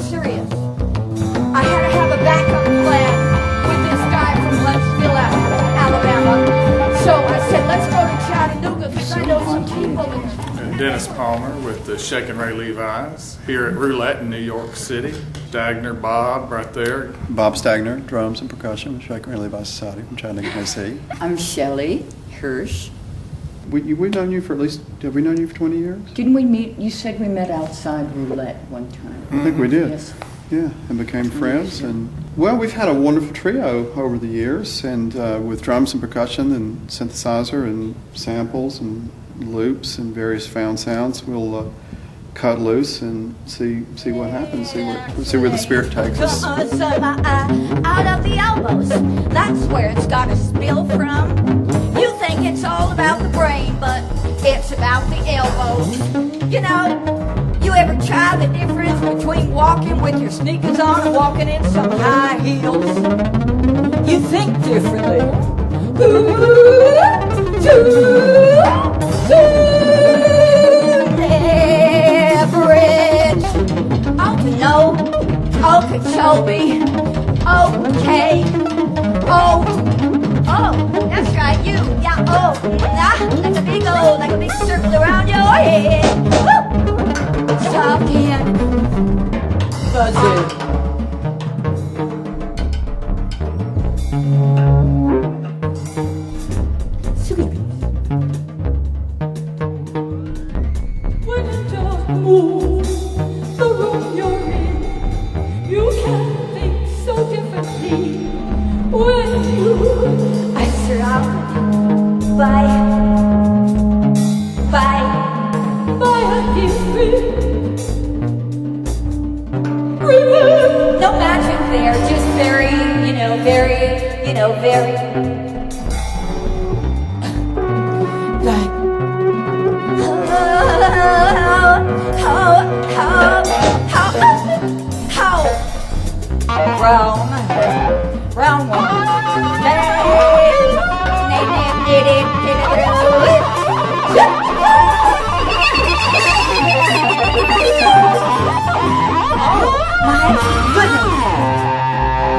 serious. I had to have a backup plan with this guy from Huntsville, Alabama. So I said, let's go to Chattanooga because I know some people. Dennis Palmer with the Shaking Ray Levis here at Roulette in New York City. Stagner Bob right there. Bob Stagner, drums and percussion with Shaking Ray Levis Society from Chattanooga, Tennessee. I'm Shelley Hirsch. We've known you for at least, have we known you for 20 years? Didn't we meet, you said we met outside Roulette one time. I think we did. Yes. Yeah, and became friends. And well, we've had a wonderful trio over the years, and with drums and percussion and synthesizer and samples and loops and various found sounds. We'll cut loose and see what happens, see where the spirit takes us. Out of the elbows, that's where it's got to spill from. You think it's all about the brain, but it's about the elbows. You know, you ever try the difference between walking with your sneakers on and walking in some high heels? You think differently. Leverage. Oh no. Okeechobee. Okay. Oh, that's right, you. Yeah, oh, like a big circle around your head. Woo! Talking. Buzzing. When it does move, the room you're in, you can think so differently. When you I'm surrounded by a different river. no magic there, just very, very. Like How round one. My goodness.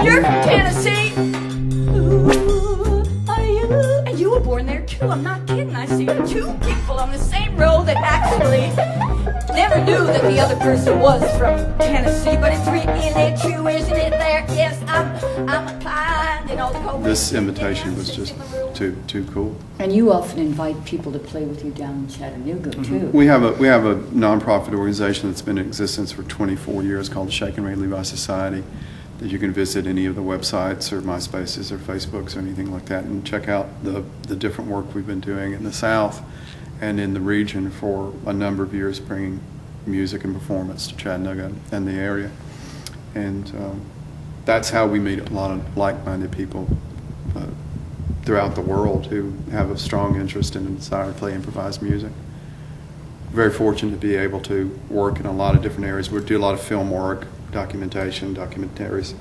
You're from Tennessee? Ooh, are you? And you were born there too. I'm not kidding. I see two people on the same row that actually never knew that the other person was from Tennessee, but it's really true, isn't it? There, yes, I'm applying, This invitation was just too cool. And you often invite people to play with you down in Chattanooga too. We have a nonprofit organization that's been in existence for 24 years called the Shaking Ray Levis Society. That you can visit any of the websites or MySpaces or Facebooks or anything like that and check out the different work we've been doing in the South and in the region for a number of years, bringing music and performance to Chattanooga and the area. And that's how we meet a lot of like-minded people throughout the world who have a strong interest and desire to play improvised music. Very fortunate to be able to work in a lot of different areas. We do a lot of film work, documentation, documentaries,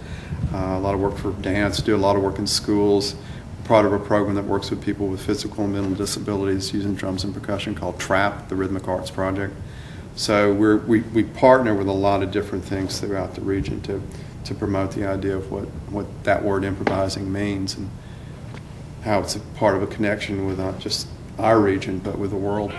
a lot of work for dance, do a lot of work in schools. Part of a program that works with people with physical and mental disabilities using drums and percussion called TRAP, the Rhythmic Arts Project. So we partner with a lot of different things throughout the region to promote the idea of what that word improvising means and how it's a part of a connection with not just our region but with the world.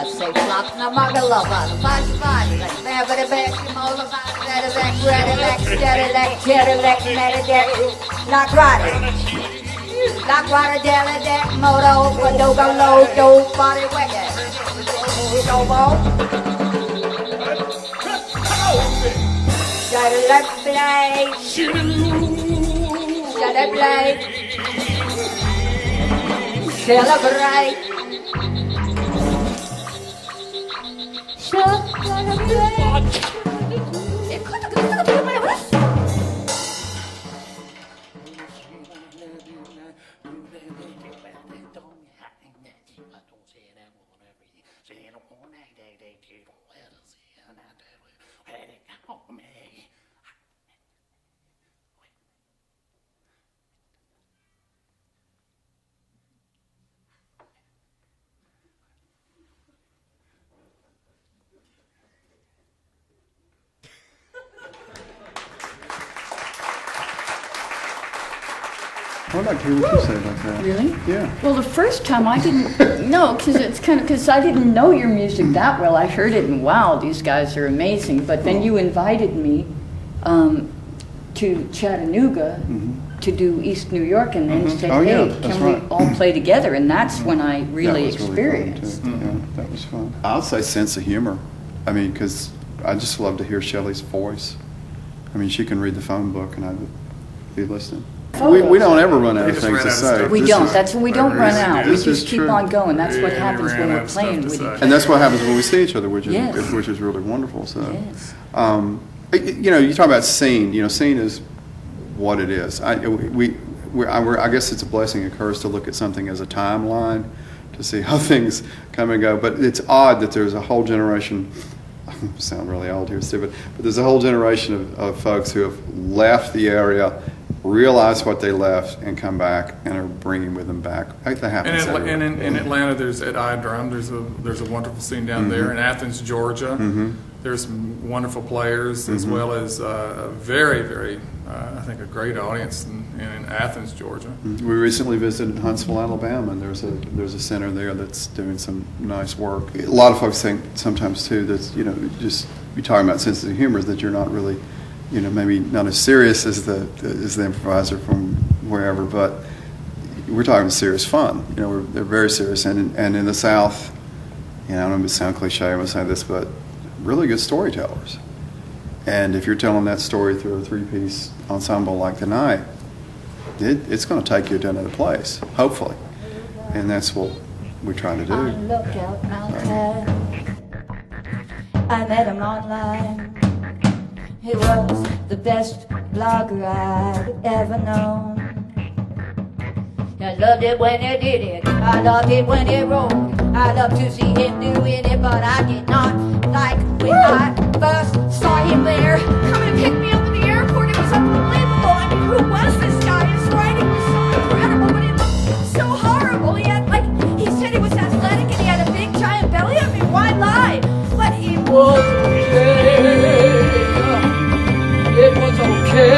Say flop, now marga lava, the body, like baby, back, mola, better back, ready, back, steady, like, jetty, like, medic, knock rider, deli, deck, moto, go low, dope, body, wicked, go ball, gotta let play. celebrate, celebrate, I'd like to hear what you say about that. Really? Yeah. Well, the first time I didn't know, because I didn't know your music that well. I heard it and wow, these guys are amazing. But then you invited me to Chattanooga to do East New York, and then said, Oh, yeah, "Hey, that's can right. we all play together?" And that's when I really That was experienced. Really fun, too. Yeah, that was fun. I'll say sense of humor. I mean, because I just love to hear Shelley's voice. I mean, she can read the phone book, and I would be listening. We don't ever run out We of just things ran to out of say. stuff. We This don't. is- That's when we don't run out. We This is just keep true. on going. That's what Yeah, happens we when ran we're out of stuff playing to with say. each other. And that's what happens when we see each other, which is Yes. which is really wonderful. So, Yes. you know, you talk about scene. You know, scene is what it is. I guess it's a blessing and curse to look at something as a timeline to see how things come and go. But it's odd that there's a whole generation. I sound really old here, Steve, but there's a whole generation of folks who have left the area, realized what they left, and come back and are bringing with them back. That happens And everywhere. in Atlanta, there's at iDrum. There's a wonderful scene down there. In Athens, Georgia, there's some wonderful players as well as a very, very, I think, a great audience in Athens, Georgia. We recently visited Huntsville, Alabama, and there's a center there that's doing some nice work. A lot of folks think sometimes too that just you're talking about sense of humor, that you're not really, maybe not as serious as the improviser from wherever, but we're talking serious fun. They're very serious, and in the South, I don't know if it sounds cliche when I say this, but really good storytellers. And if you're telling that story through a three-piece ensemble like tonight, it's going to take you to another place, hopefully. And that's what we're trying to do. On Lookout Mountain, I met him online. He was the best blogger I'd ever known. I loved it when he did it, I loved it when he wrote it. I loved to see him doing it, but I did not like when I first saw him there. Coming to pick me up at the airport, it was unbelievable. I mean, who was this guy? His writing was so incredible, but he looked so horrible. He had, he said he was athletic and he had a big giant belly. I mean, why lie? But he was okay. It was okay.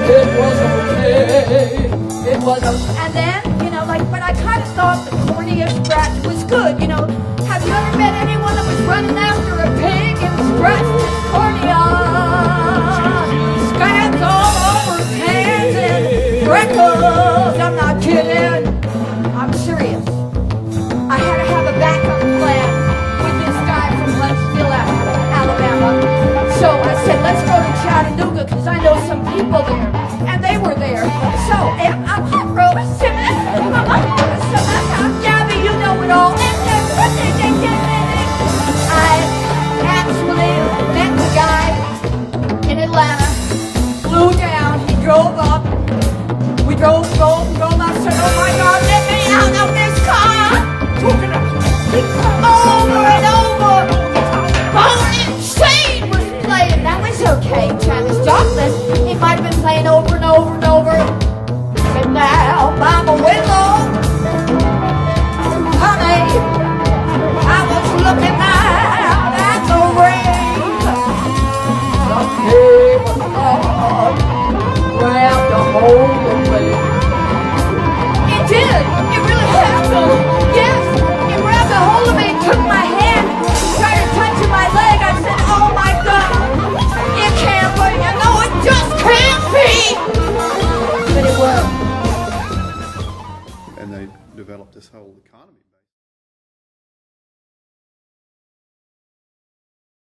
It was okay. It was okay. And then, but I kind of thought the cornea scratch was good. Have you ever met anyone that was running after a pig and scratched his cornea? Scabs all over his hands and freckles. I'm not kidding. I'm serious. I had to have a backup plan with this guy from Huntsville, Alabama. So I said, let's go to Chattanooga because I know some people there. And they were there. So I'm hot roast. Gabby, you know it all. I actually met the guy in Atlanta, flew down, he drove up, we drove up, I said, oh my God, let me out of this car! Over and over! Rolling Shane was playing, that was okay, Travis Joplin, he might have been playing over